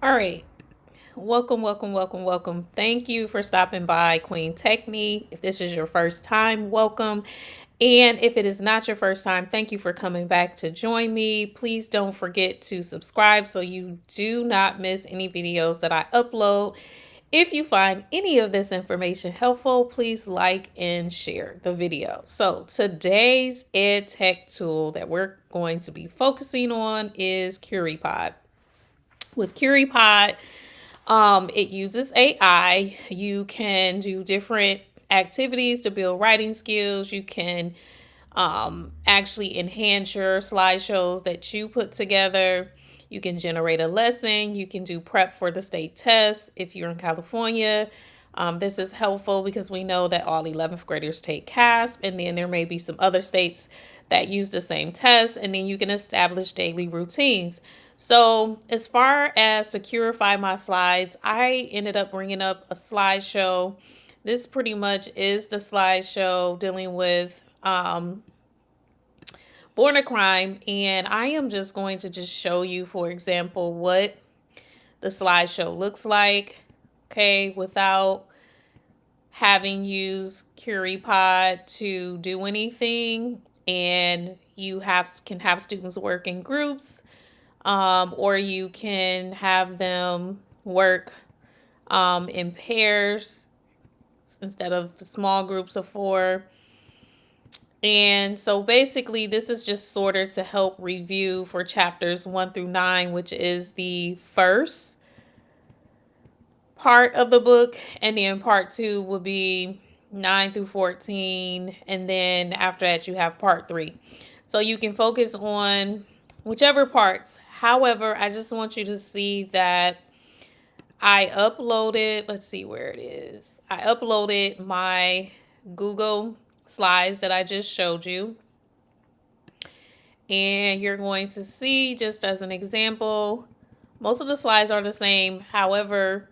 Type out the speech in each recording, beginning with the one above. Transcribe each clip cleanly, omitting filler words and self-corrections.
All right. Welcome, welcome, welcome, welcome. Thank you for stopping by, Queen Techne. If this is your first time, welcome. And if it is not your first time, thank you for coming back to join me. Please don't forget to subscribe so you do not miss any videos that I upload. If you find any of this information helpful, please like and share the video. So today's ed tech tool that we're going to be focusing on is Curipod. With Curipod, it uses AI. You can do different activities to build writing skills. You can actually enhance your slideshows that you put together. You can generate a lesson. You can do prep for the state test if you're in California. This is helpful because we know that all 11th graders take CASP, and then there may be some other states that use the same test, and then you can establish daily routines. So as far as to curify my slides, I ended up bringing up a slideshow. This pretty much is the slideshow dealing with born a crime, and I am just going to just show you, for example, what the slideshow looks like, okay, without having used Curipod to do anything. And you can have students work in groups, or you can have them work in pairs instead of small groups of four. And so basically, this is just sort of to help review for chapters 1 through 9, which is the first part of the book. And then part 2 will be 9 through 14. And then after that, you have part 3. So you can focus on whichever parts. However, I just want you to see that I uploaded, let's see where it is. I uploaded my Google slides that I just showed you. And you're going to see, just as an example, most of the slides are the same. However,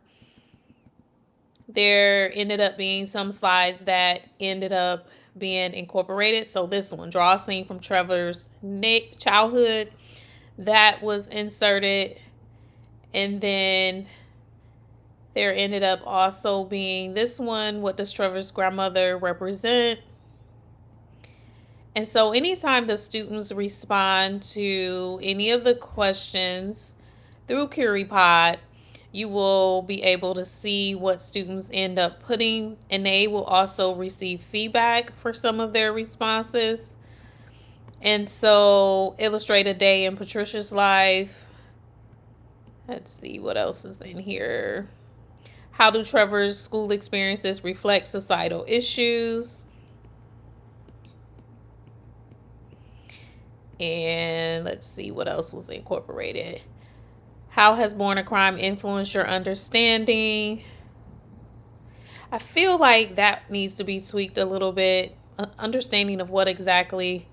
there ended up being some slides that ended up being incorporated. So this one, draw a scene from Trevor's childhood, that was inserted. And then there ended up also being this one, what does Trevor's grandmother represent? And so anytime the students respond to any of the questions through Curipod, you will be able to see what students end up putting, and they will also receive feedback for some of their responses. And so illustrate a day in Patricia's life. Let's see what else is in here. How do Trevor's school experiences reflect societal issues? And let's see what else was incorporated. How has Born a Crime influenced your understanding? I feel like that needs to be tweaked a little bit. Understanding of what exactly.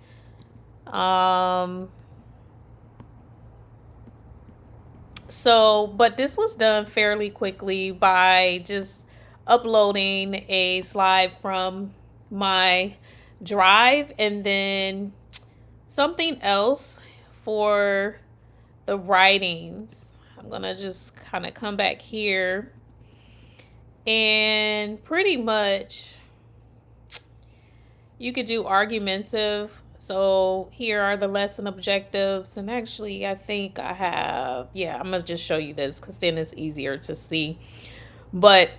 But this was done fairly quickly by just uploading a slide from my drive, and then something else for the writings. I'm going to just kind of come back here, and pretty much you could do argumentative. So here are the lesson objectives. And actually, I think I have, I'm going to just show you this because then it's easier to see. But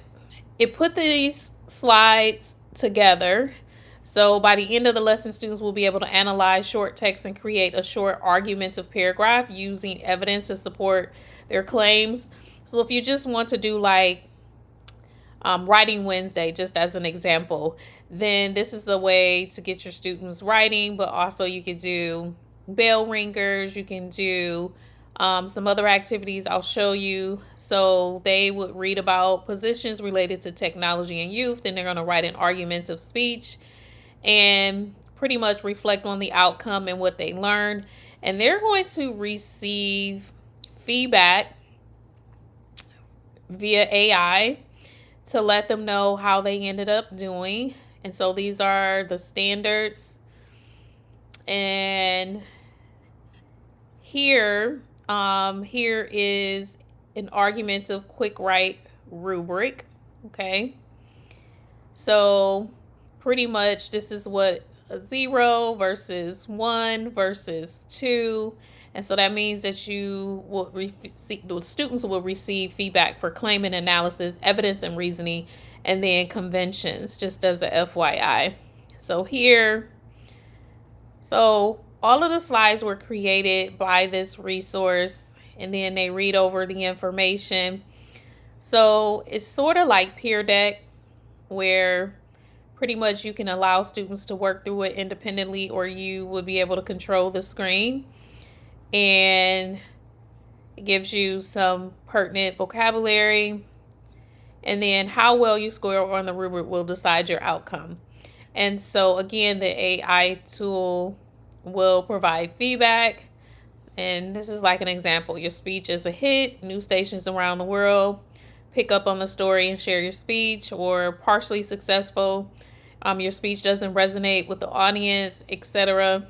it put these slides together. So by the end of the lesson, students will be able to analyze short text and create a short argumentative paragraph using evidence to support their claims. So if you just want to do like Writing Wednesday, just as an example, then this is a way to get your students writing, but also you could do bell ringers, you can do some other activities I'll show you. So they would read about positions related to technology and youth, then they're going to write an argumentative speech and pretty much reflect on the outcome and what they learned. And they're going to receive feedback via AI to let them know how they ended up doing. And so these are the standards. And here is an argumentative quick write rubric. Okay. So pretty much this is what a 0 versus 1 versus 2. And so that means that the students will receive feedback for claim and analysis, evidence and reasoning, and then conventions, just as a FYI. So here, so all of the slides were created by this resource, and then they read over the information. So it's sort of like Peer Deck, where pretty much you can allow students to work through it independently, or you would be able to control the screen. And it gives you some pertinent vocabulary. And then how well you score on the rubric will decide your outcome. And so, again, the AI tool will provide feedback. And this is like an example. Your speech is a hit, news stations around the world pick up on the story and share your speech, or partially successful. Your speech doesn't resonate with the audience, etc.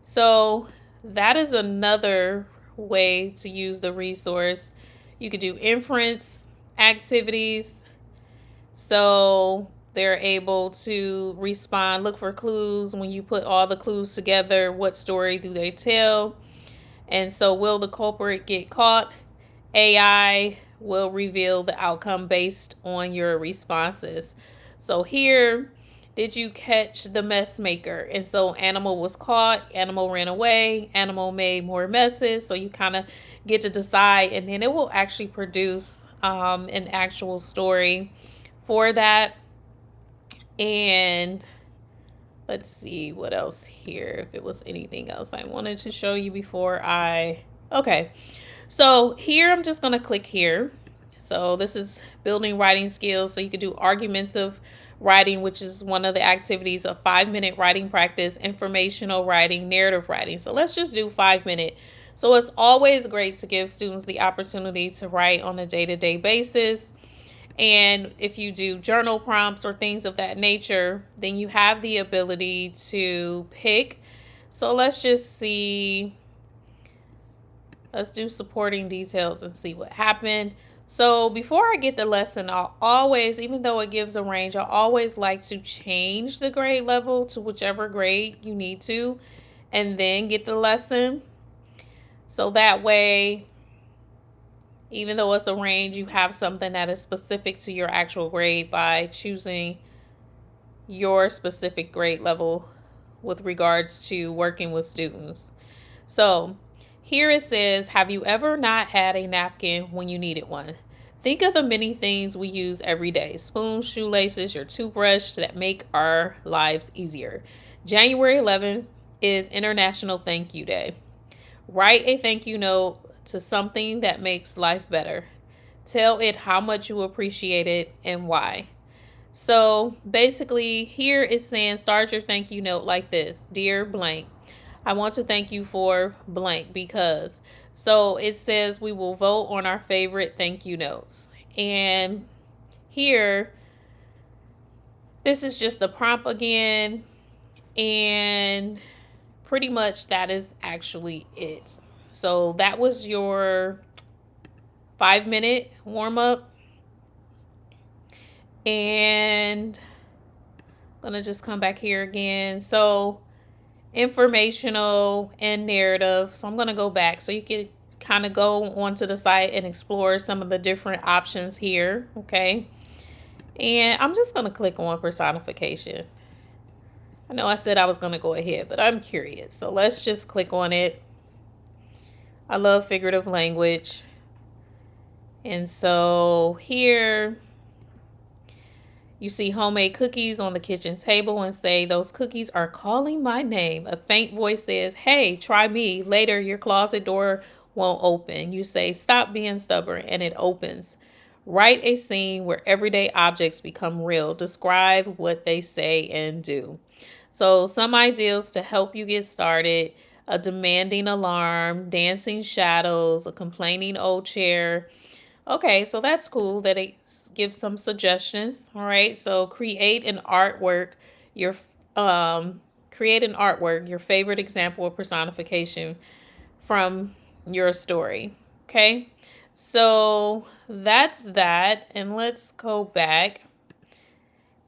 So that is another way to use the resource. You could do inference activities. So they're able to respond, look for clues. When you put all the clues together, what story do they tell? And so, will the culprit get caught? AI will reveal the outcome based on your responses. So here, did you catch the mess maker? And so animal was caught, animal ran away, animal made more messes. So you kind of get to decide, and then it will actually produce an actual story for that. And let's see what else here, if it was anything else I wanted to show you before okay. So here I'm just going to click here. So this is building writing skills. So you could do argumentative writing, which is one of the activities of 5-minute writing practice, informational writing, narrative writing. So let's just do 5-minute. So it's always great to give students the opportunity to write on a day-to-day basis. And if you do journal prompts or things of that nature, then you have the ability to pick. So let's just see. Let's do supporting details and see what happened. So before I get the lesson, I'll always, even though it gives a range, I always like to change the grade level to whichever grade you need to, and then get the lesson. So that way, even though it's a range, you have something that is specific to your actual grade by choosing your specific grade level with regards to working with students. So here it says, have you ever not had a napkin when you needed one? Think of the many things we use every day: spoons, shoelaces, your toothbrush, that make our lives easier. January 11th is International Thank You Day. Write a thank you note to something that makes life better. Tell it how much you appreciate it and why. So basically, here it's saying start your thank you note like this: Dear blank, I want to thank you for blank because. So it says we will vote on our favorite thank you notes. And here, this is just a prompt again. And pretty much that is actually it. So that was your 5-minute warm up. And I'm going to just come back here again. So informational and narrative. So I'm going to go back so you can kind of go onto the site and explore some of the different options here. Okay. And I'm just going to click on personification. I know I said I was going to go ahead, but I'm curious. So let's just click on it. I love figurative language. And so here you see homemade cookies on the kitchen table and say, those cookies are calling my name. A faint voice says, hey, try me. Later, your closet door won't open. You say, stop being stubborn, and it opens. Write a scene where everyday objects become real. Describe what they say and do. So some ideas to help you get started: a demanding alarm, dancing shadows, a complaining old chair. Okay, so that's cool that it gives some suggestions. All right, so create an artwork. Your create an artwork, your favorite example of personification from your story. Okay, So that's that. And let's go back.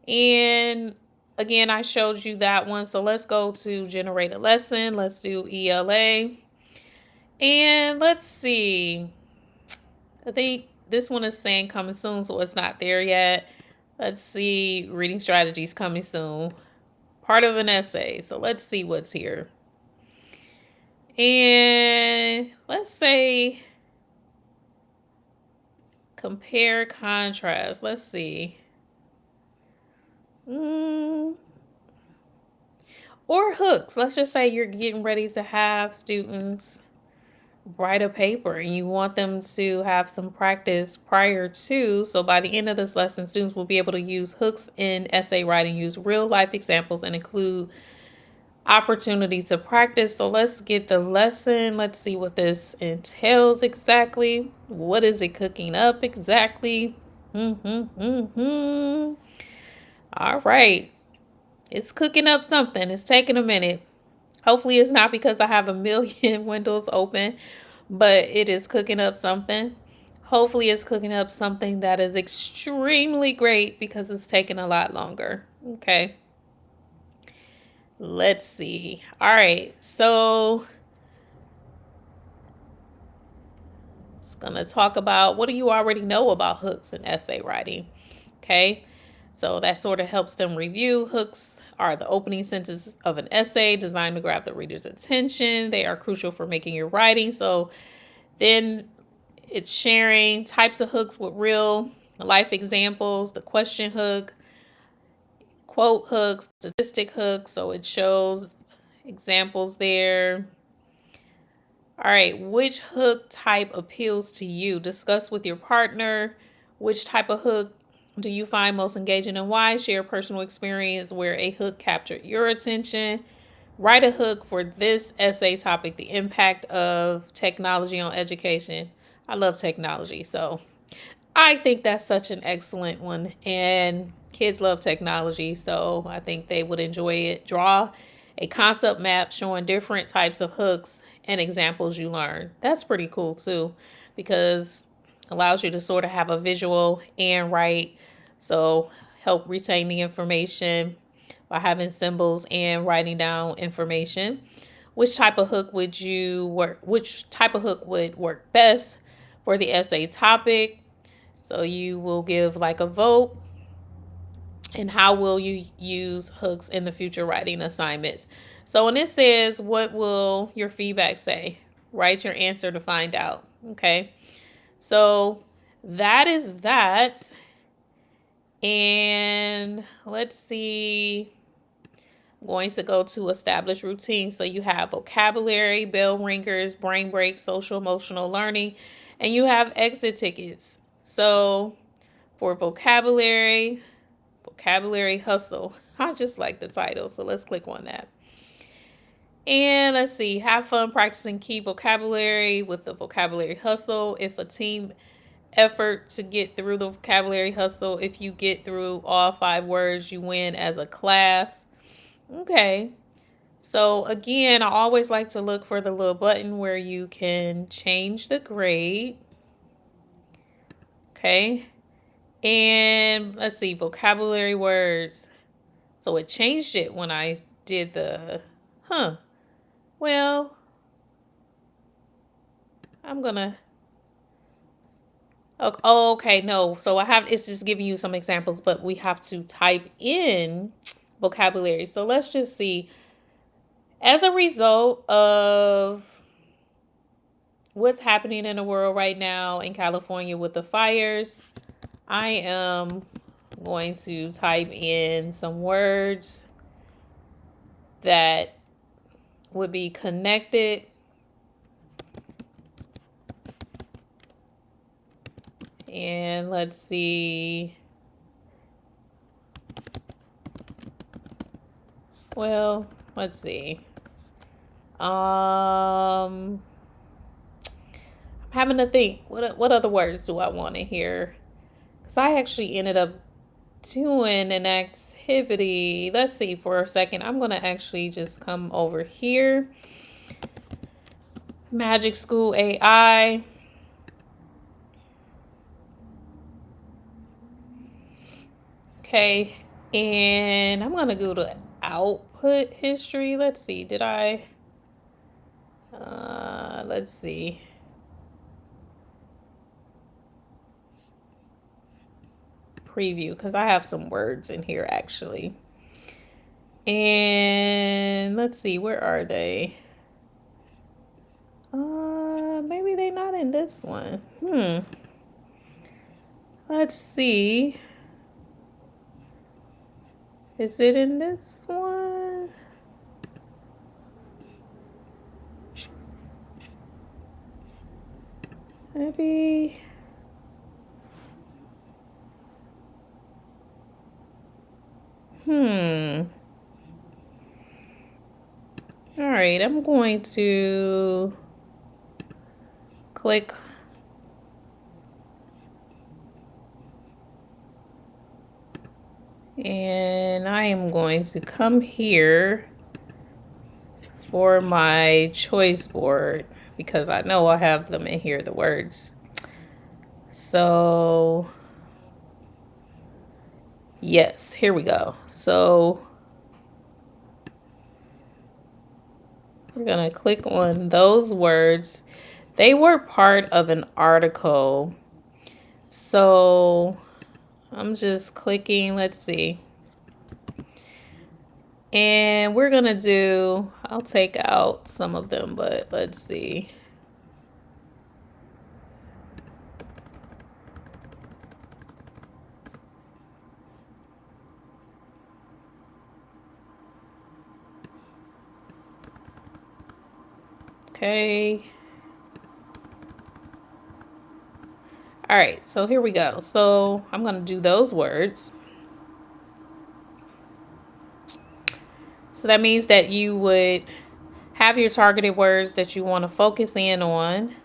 And again, I showed you that one. So let's go to generate a lesson. Let's do ELA. And let's see. I think this one is saying coming soon, so it's not there yet. Let's see. Reading strategies coming soon. Part of an essay. So let's see what's here. And let's say compare contrast. Let's see. Or hooks. Let's just say you're getting ready to have students write a paper and you want them to have some practice prior to. So by the end of this lesson, students will be able to use hooks in essay writing, use real life examples, and include opportunity to practice. So let's get the lesson. Let's see what this entails exactly. What is it cooking up exactly? All right. It's cooking up something. It's taking a minute. Hopefully it's not because I have a million windows open, but it is cooking up something. Hopefully it's cooking up something that is extremely great because it's taking a lot longer. Okay. Let's see. All right. So it's going to talk about what do you already know about hooks in essay writing. Okay. So that sort of helps them review. Hooks are the opening sentences of an essay designed to grab the reader's attention. They are crucial for making your writing. So then it's sharing types of hooks with real life examples, the question hook, quote hooks, statistic hooks. So it shows examples there. All right, which hook type appeals to you? Discuss with your partner which type of hook do you find most engaging and why? Share personal experience where a hook captured your attention. Write a hook for this essay topic, the impact of technology on education. I love technology, so I think that's such an excellent one. And kids love technology, so I think they would enjoy it. Draw a concept map showing different types of hooks and examples you learn. That's pretty cool too, because it allows you to sort of have a visual and write. So help retain the information by having symbols and writing down information. Which type of hook would you work? Which type of hook would work best for the essay topic? So you will give like a vote. And how will you use hooks in the future writing assignments? So when it says, what will your feedback say? Write your answer to find out. Okay. So that is that. And let's see. I'm going to go to establish routines. So you have vocabulary, bell ringers, brain breaks, social emotional learning, and you have exit tickets. So for vocabulary hustle. I just like the title, so let's click on that. And let's see, have fun practicing key vocabulary with the vocabulary hustle. If a team effort to get through the vocabulary hustle, if you get through all 5 words, you win as a class. Okay. So again, I always like to look for the little button where you can change the grade. Okay. And let's see, vocabulary words. So it changed it when I did the, well, I'm gonna, oh, okay, no. So it's just giving you some examples, but we have to type in vocabulary. So let's just see. As a result of what's happening in the world right now in California with the fires, I am going to type in some words that would be connected. And let's see. Well, let's see. I'm having to think. What other words do I want to hear? Because I actually ended up doing an activity. Let's see for a second. I'm going to actually just come over here. Magic School AI. Okay, and I'm gonna go to output history. Let's see, did I let's see. Preview, because I have some words in here actually. And let's see, where are they? Maybe they're not in this one. Let's see. Is it in this one? Maybe. All right, I'm going to click. And I am going to come here for my choice board because I know I have them in here, the words. So, yes, here we go. So, we're going to click on those words. They were part of an article. So, I'm just clicking, let's see. And we're going to do, I'll take out some of them, but let's see. Okay. All right, so here we go. So I'm going to do those words. So that means that you would have your targeted words that you want to focus in on.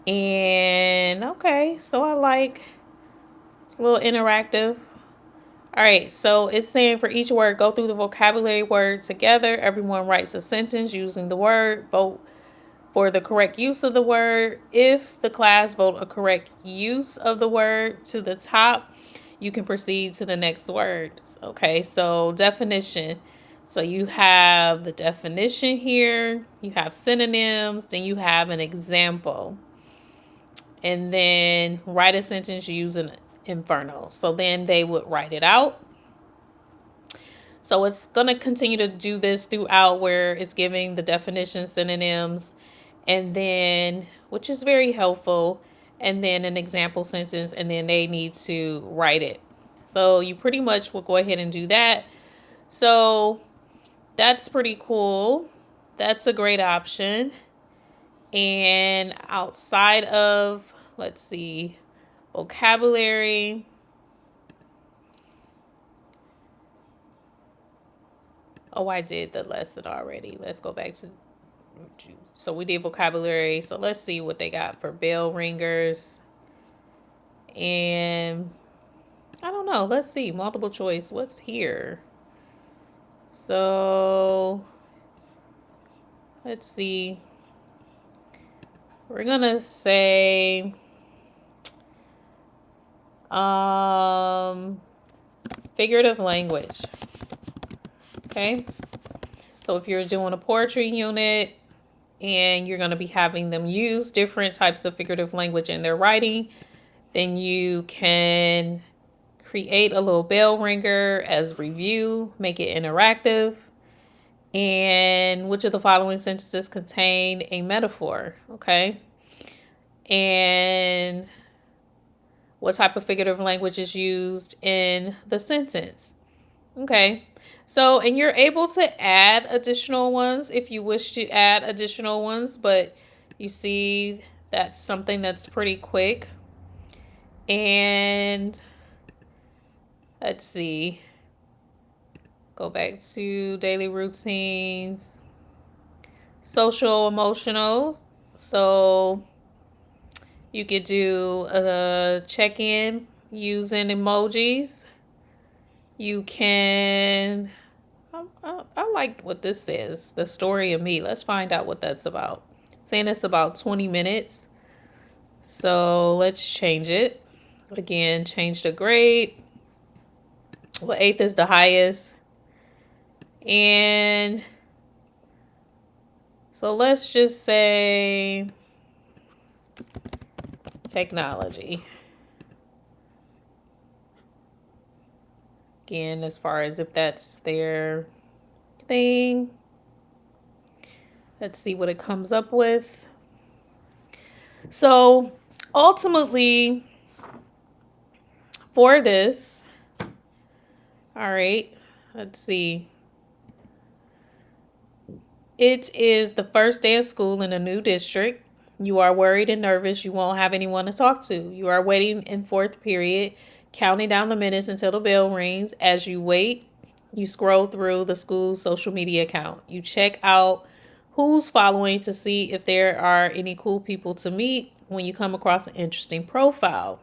And okay, so I like a little interactive. All right, so it's saying for each word, go through the vocabulary word together. Everyone writes a sentence using the word. Vote for the correct use of the word. If the class vote a correct use of the word to the top, you can proceed to the next word. Okay, so definition. So you have the definition here, you have synonyms, then you have an example. And then write a sentence using Inferno. So then they would write it out. So it's going to continue to do this throughout where it's giving the definition, synonyms, and then, which is very helpful, and then an example sentence, and then they need to write it. So you pretty much will go ahead and do that. So that's pretty cool. That's a great option. And outside of, let's see, vocabulary. Oh, I did the lesson already. Let's go back to, so we did vocabulary. So let's see what they got for bell ringers. And I don't know. Let's see. Multiple choice. What's here? So let's see. We're gonna say figurative language. Okay. So if you're doing a poetry unit and you're gonna be having them use different types of figurative language in their writing, then you can create a little bell ringer as review, make it interactive. And which of the following sentences contain a metaphor? Okay. And what type of figurative language is used in the sentence? Okay. So, and you're able to add additional ones if you wish to add additional ones, but you see that's something that's pretty quick. And let's see. Go back to daily routines. Social, emotional. So you could do a check-in using emojis. You can, I like what this says, the story of me. Let's find out what that's about. Saying it's about 20 minutes. So let's change it. Again, change the grade. Well, eighth is the highest. And so let's just say technology. Again, as far as if that's their thing. Let's see what it comes up with. So ultimately, for this, all right, let's see. It is the first day of school in a new district. You are worried and nervous. You won't have anyone to talk to. You are waiting in fourth period, counting down the minutes until the bell rings. As you wait, you scroll through the school's social media account. You check out who's following to see if there are any cool people to meet when you come across an interesting profile.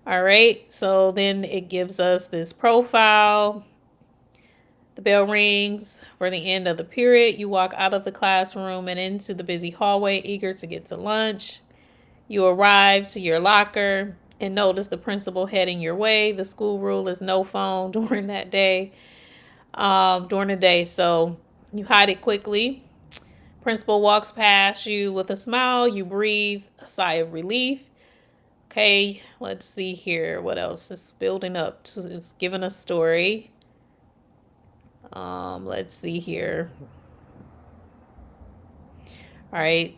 All right, so then it gives us this profile. The bell rings for the end of the period. You walk out of the classroom and into the busy hallway, eager to get to lunch. You arrive to your locker and notice the principal heading your way. The school rule is no phone during that day, during the day. So you hide it quickly. Principal walks past you with a smile. You breathe a sigh of relief. Okay, let's see here. What else is building up? It's giving a story. Let's see here. All right.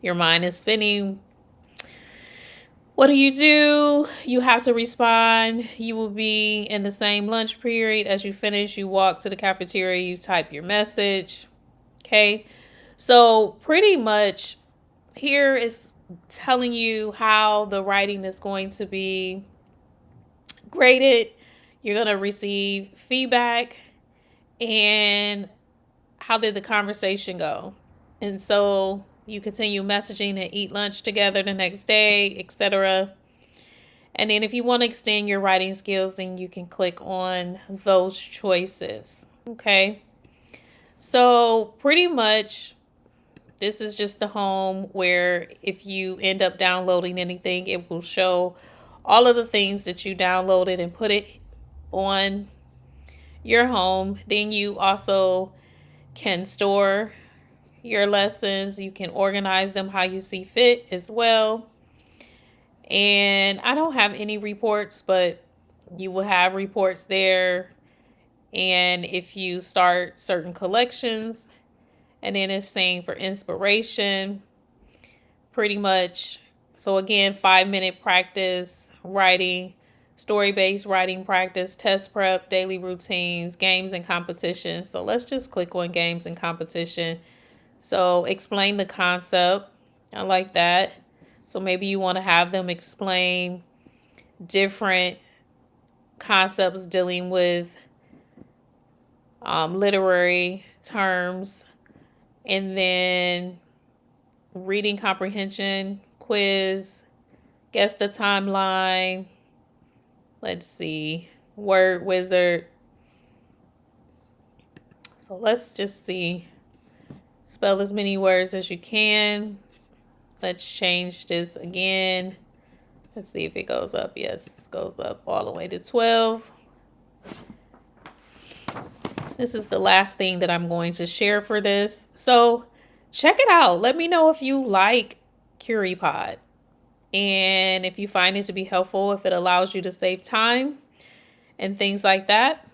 Your mind is spinning. What do? You have to respond. You will be in the same lunch period. As you finish, you walk to the cafeteria, you type your message. Okay. So, pretty much, here is telling you how the writing is going to be graded. You're going to receive feedback and how did the conversation go? And so you continue messaging and eat lunch together the next day, etc. And then if you want to extend your writing skills, then you can click on those choices. Okay. So pretty much this is just the home where if you end up downloading anything, it will show all of the things that you downloaded and put it on your home. Then you also can store your lessons. You can organize them how you see fit as well. And I don't have any reports, but you will have reports there. And if you start certain collections, and then it's saying for inspiration, pretty much. So again, 5-minute practice, writing, story-based writing practice, test prep, daily routines, games and competition. So let's just click on games and competition. So explain the concept. I like that. So maybe you want to have them explain different concepts dealing with literary terms, and then reading comprehension, quiz, guess the timeline. Let's see, word wizard. So let's just see. Spell as many words as you can. Let's change this again. Let's see if it goes up. Yes, it goes up all the way to 12. This is the last thing that I'm going to share for this. So check it out. Let me know if you like Curipod and if you find it to be helpful, if it allows you to save time and things like that.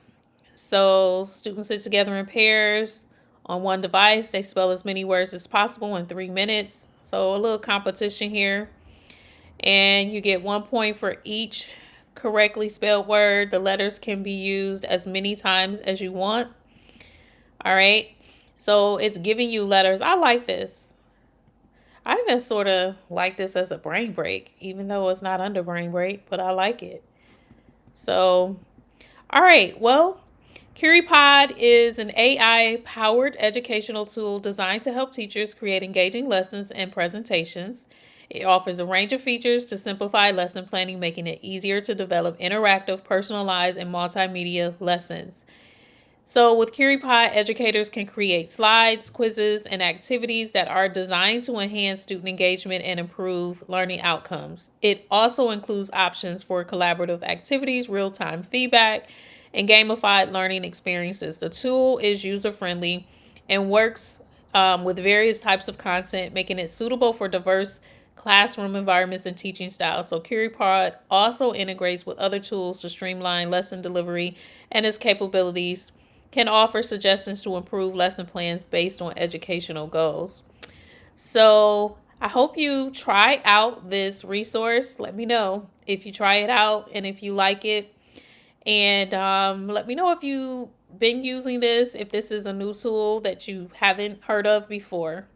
So students sit together in pairs on one device. They spell as many words as possible in 3 minutes. So a little competition here. And you get 1 point for each correctly spelled word. The letters can be used as many times as you want. All right. So it's giving you letters. I like this. I even sort of like this as a brain break, even though it's not under brain break, but I like it. So, all right. Well, Curipod is an AI-powered educational tool designed to help teachers create engaging lessons and presentations. It offers a range of features to simplify lesson planning, making it easier to develop interactive, personalized, and multimedia lessons. So, with Curipod, educators can create slides, quizzes, and activities that are designed to enhance student engagement and improve learning outcomes. It also includes options for collaborative activities, real time feedback, and gamified learning experiences. The tool is user friendly and works with various types of content, making it suitable for diverse classroom environments and teaching styles. So, Curipod also integrates with other tools to streamline lesson delivery, and its capabilities can offer suggestions to improve lesson plans based on educational goals. So, I hope you try out this resource. Let me know if you try it out and if you like it. And let me know if you've been using this, if this is a new tool that you haven't heard of before.